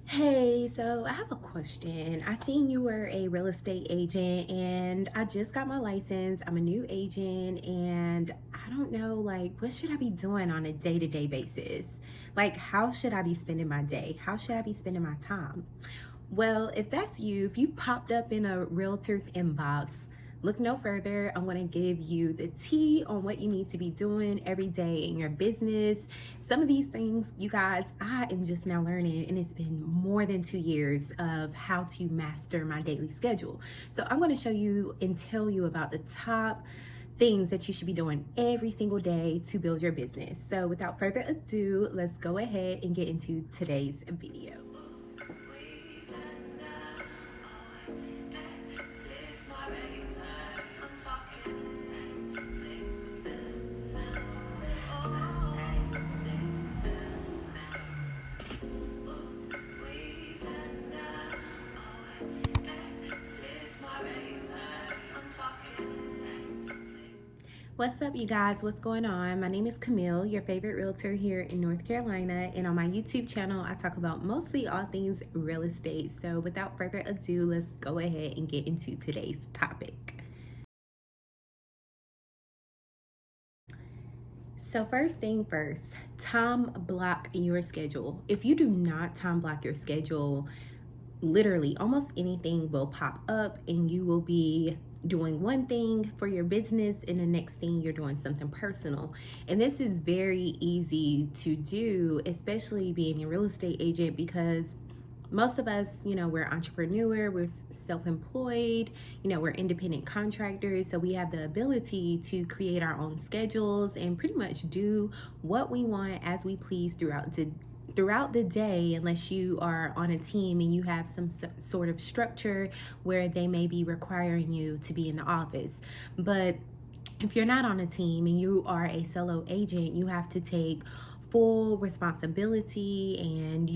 Hey, so I have a question. I seen you were a real estate agent and I just got my license. I'm a new agent and I don't know, what should I be doing on a day-to-day basis? Like, how should I be spending my day? How should I be spending my time? Well, if that's you, if you popped up in a realtor's inbox, look no further. I'm going to give you the tea on what you need to be doing every day in your business. Some of these things, you guys, I am just now learning, and it's been more than 2 years of how to master my daily schedule. So, I'm going to show you and tell you about the top things that you should be doing every single day to build your business. So, without further ado, let's go ahead and get into today's video. What's up, you guys? What's going on? My name is Camille, your favorite realtor here in North Carolina. And on my YouTube channel, I talk about mostly all things real estate. So without further ado, let's go ahead and get into today's topic. So first thing first, time block your schedule. If you do not time block your schedule, literally almost anything will pop up and you will be doing one thing for your business and the next thing you're doing something personal. And this is very easy to do, especially being a real estate agent, because most of us, we're entrepreneur, we're self-employed, we're independent contractors, so we have the ability to create our own schedules and pretty much do what we want as we please throughout the day, unless you are on a team and you have some sort of structure where they may be requiring you to be in the office. But if you're not on a team and you are a solo agent, you have to take full responsibility and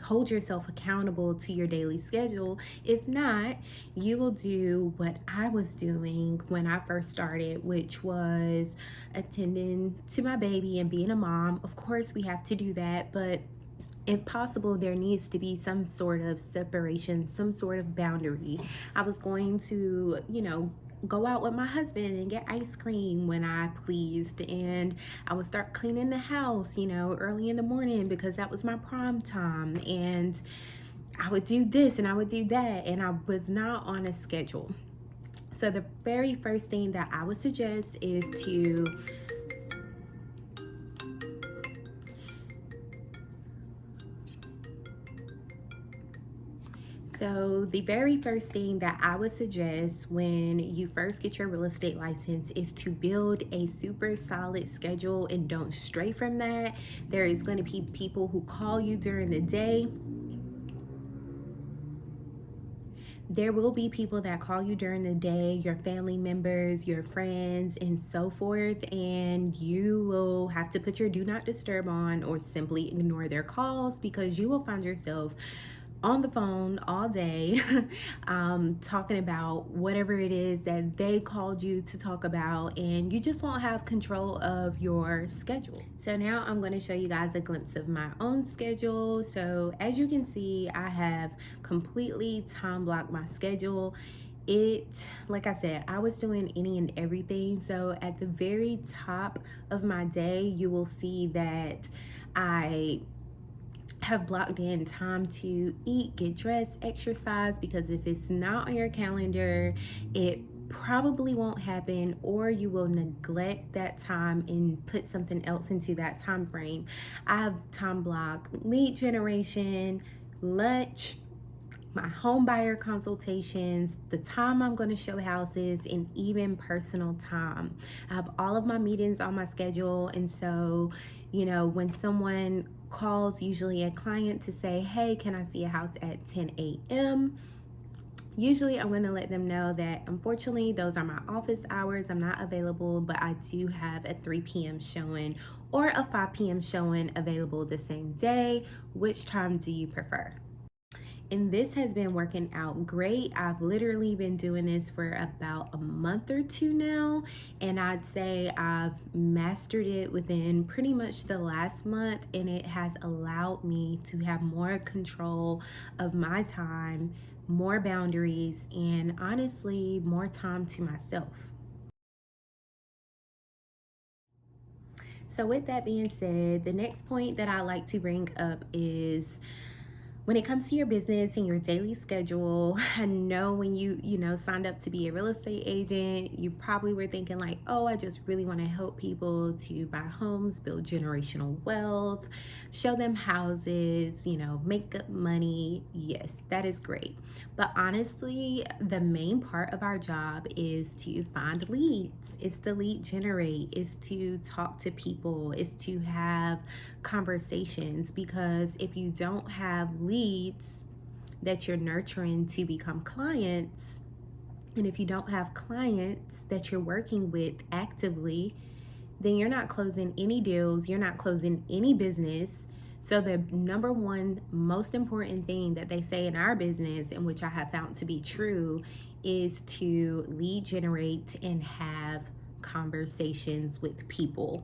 hold yourself accountable to your daily schedule. If not, you will do what I was doing when I first started, which was attending to my baby and being a mom. Of course we have to do that, but if possible, there needs to be some sort of separation, some sort of boundary. I was going to, go out with my husband and get ice cream when I pleased, and I would start cleaning the house, early in the morning because that was my prime time, and I would do this and I would do that, and I was not on a schedule. So the very first thing that I would suggest is to So, the very first thing that I would suggest when you first get your real estate license is to build a super solid schedule and don't stray from that. There is going to be people who call you during the day. There will be people that call you during the day, your family members, your friends, and so forth, and you will have to put your do not disturb on or simply ignore their calls, because you will find yourself on the phone all day talking about whatever it is that they called you to talk about, and you just won't have control of your schedule. So now I'm going to show you guys a glimpse of my own schedule. So as you can see, I have completely time blocked my schedule. Like I said, I was doing any and everything. So at the very top of my day, you will see that I have blocked in time to eat, get dressed, exercise, because if it's not on your calendar, it probably won't happen, or you will neglect that time and put something else into that time frame. I have time block lead generation, lunch, my home buyer consultations, the time I'm going to show houses, and even personal time. I have all of my meetings on my schedule, and so when someone calls, usually a client, to say, hey, can I see a house at 10 a.m., usually I'm going to let them know that unfortunately those are my office hours, I'm not available, but I do have a 3 p.m. showing or a 5 p.m. showing available the same day. Which time do you prefer? And this has been working out great. I've literally been doing this for about a month or two now, and I'd say I've mastered it within pretty much the last month, and it has allowed me to have more control of my time, more boundaries, and honestly, more time to myself. So, with that being said, the next point that I like to bring up is when it comes to your business and your daily schedule. I know when you signed up to be a real estate agent, you probably were thinking like, oh, I just really want to help people to buy homes, build generational wealth, show them houses, make up money. Yes, that is great. But honestly, the main part of our job is to find leads. It's to lead generate, it's to talk to people, it's to have conversations, because if you don't have leads that you're nurturing to become clients, and if you don't have clients that you're working with actively, then you're not closing any deals, you're not closing any business. So, the number one most important thing that they say in our business, and which I have found to be true, is to lead generate and have conversations with people.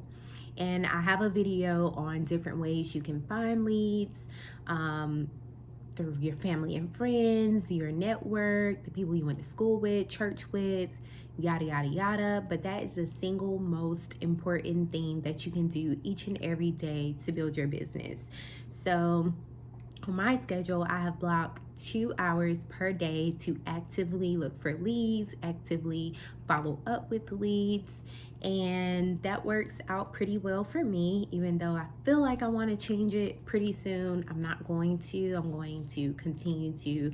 And I have a video on different ways you can find leads, through your family and friends, your network, the people you went to school with, church with, yada, yada, yada. But that is the single most important thing that you can do each and every day to build your business. So, on my schedule, I have blocked 2 hours per day to actively look for leads, actively follow up with leads, and that works out pretty well for me. Even though I feel like I want to change it pretty soon, I'm not going to. I'm going to continue to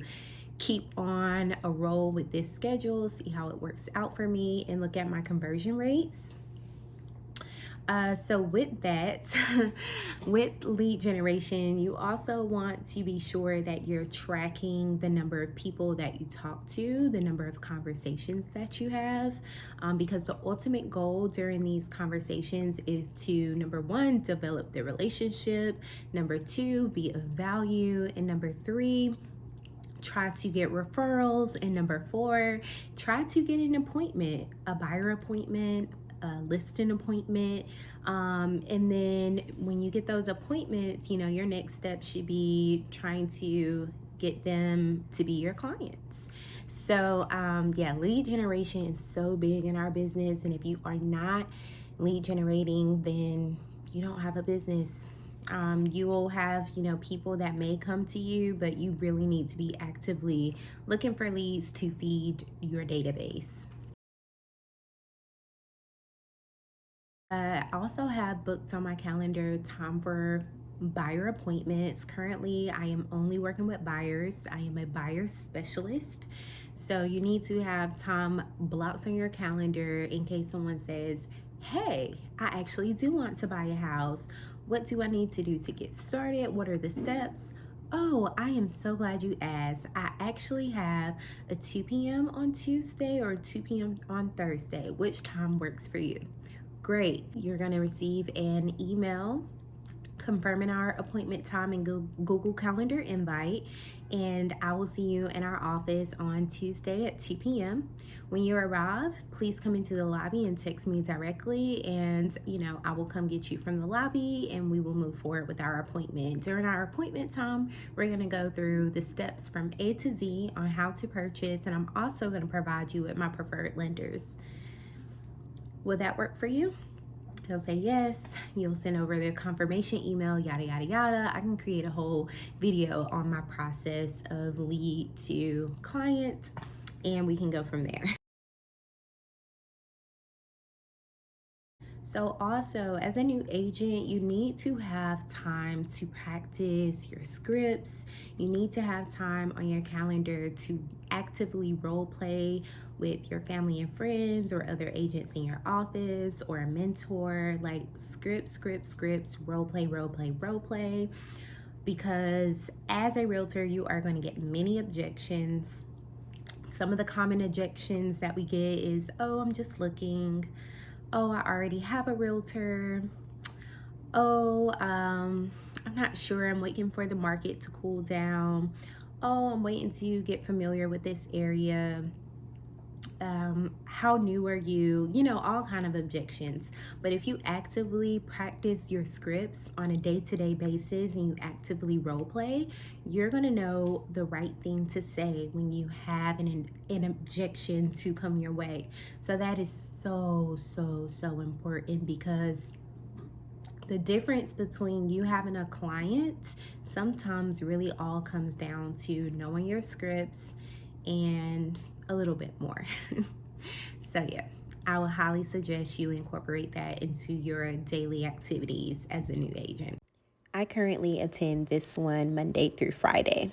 keep on a roll with this schedule, see how it works out for me, and look at my conversion rates. So with that, with lead generation, you also want to be sure that you're tracking the number of people that you talk to, the number of conversations that you have, because the ultimate goal during these conversations is to, number one, develop the relationship, number two, be of value, and number three, try to get referrals, and number four, try to get an appointment, a buyer appointment, a listing appointment. And then when you get those appointments, your next step should be trying to get them to be your clients. So, yeah, lead generation is so big in our business. And if you are not lead generating, then you don't have a business. You will have, people that may come to you, but you really need to be actively looking for leads to feed your database. I also have booked on my calendar time for buyer appointments. Currently, I am only working with buyers. I am a buyer specialist. So you need to have time blocked on your calendar in case someone says, hey, I actually do want to buy a house. What do I need to do to get started? What are the steps? Oh, I am so glad you asked. I actually have a 2 p.m. on Tuesday or 2 p.m. on Thursday. Which time works for you? Great. You're going to receive an email confirming our appointment time and Google Calendar invite. And I will see you in our office on Tuesday at 2 p.m. When you arrive, please come into the lobby and text me directly. And, I will come get you from the lobby and we will move forward with our appointment. During our appointment time, we're going to go through the steps from A to Z on how to purchase. And I'm also going to provide you with my preferred lenders. Will that work for you? He'll say yes. You'll send over the confirmation email, yada, yada, yada. I can create a whole video on my process of lead to client, and we can go from there. So, also, as a new agent, you need to have time to practice your scripts. You need to have time on your calendar to actively role play with your family and friends or other agents in your office or a mentor. Like scripts, role play, role play, role play. Because as a realtor, you are going to get many objections. Some of the common objections that we get is, oh, I'm just looking. Oh, I already have a realtor. Oh, I'm not sure. I'm waiting for the market to cool down. oh, I'm waiting to get familiar with this area. How new are you? You know, all kind of objections. But if you actively practice your scripts on a day-to-day basis and you actively role play, you're going to know the right thing to say when you have an objection to come your way. So that is so important, because the difference between you having a client sometimes really all comes down to knowing your scripts and a little bit more. So, yeah, I would highly suggest you incorporate that into your daily activities as a new agent. I currently attend this one Monday through Friday.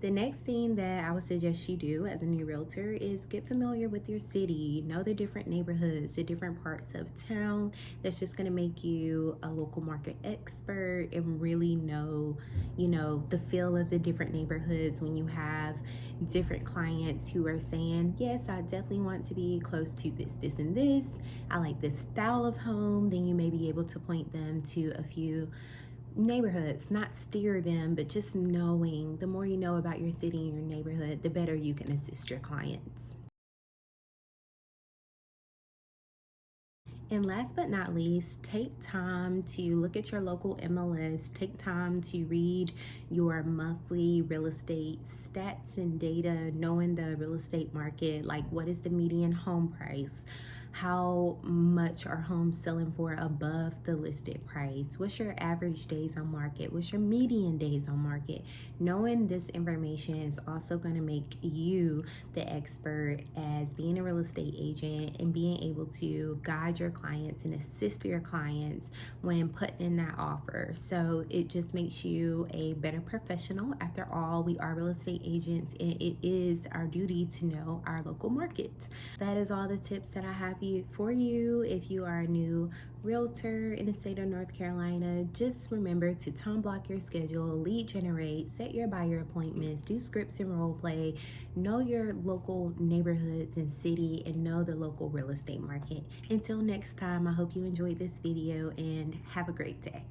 The next thing that I would suggest you do as a new realtor is get familiar with your city, know the different neighborhoods, the different parts of town. That's just going to make you a local market expert and really know, you know, the feel of the different neighborhoods when you have different clients who are saying, yes, I definitely want to be close to this, and this. I like this style of home. Then you may be able to point them to a few neighborhoods, not steer them, but just knowing. The more you know about your city and your neighborhood, the better you can assist your clients. And last but not least, take time to look at your local MLS, take time to read your monthly real estate stats and data, knowing the real estate market, like what is the median home price? How much are homes selling for above the listed price? What's your average days on market? What's your median days on market? Knowing this information is also going to make you the expert as being a real estate agent and being able to guide your clients and assist your clients when putting in that offer. So it just makes you a better professional. After all, we are real estate agents and it is our duty to know our local market. That is all the tips that I have for you. If you are a new realtor in the state of North Carolina, just remember to time block your schedule, lead generate, set your buyer appointments, do scripts and role play, know your local neighborhoods and city, and know the local real estate market. Until next time, I hope you enjoyed this video and have a great day.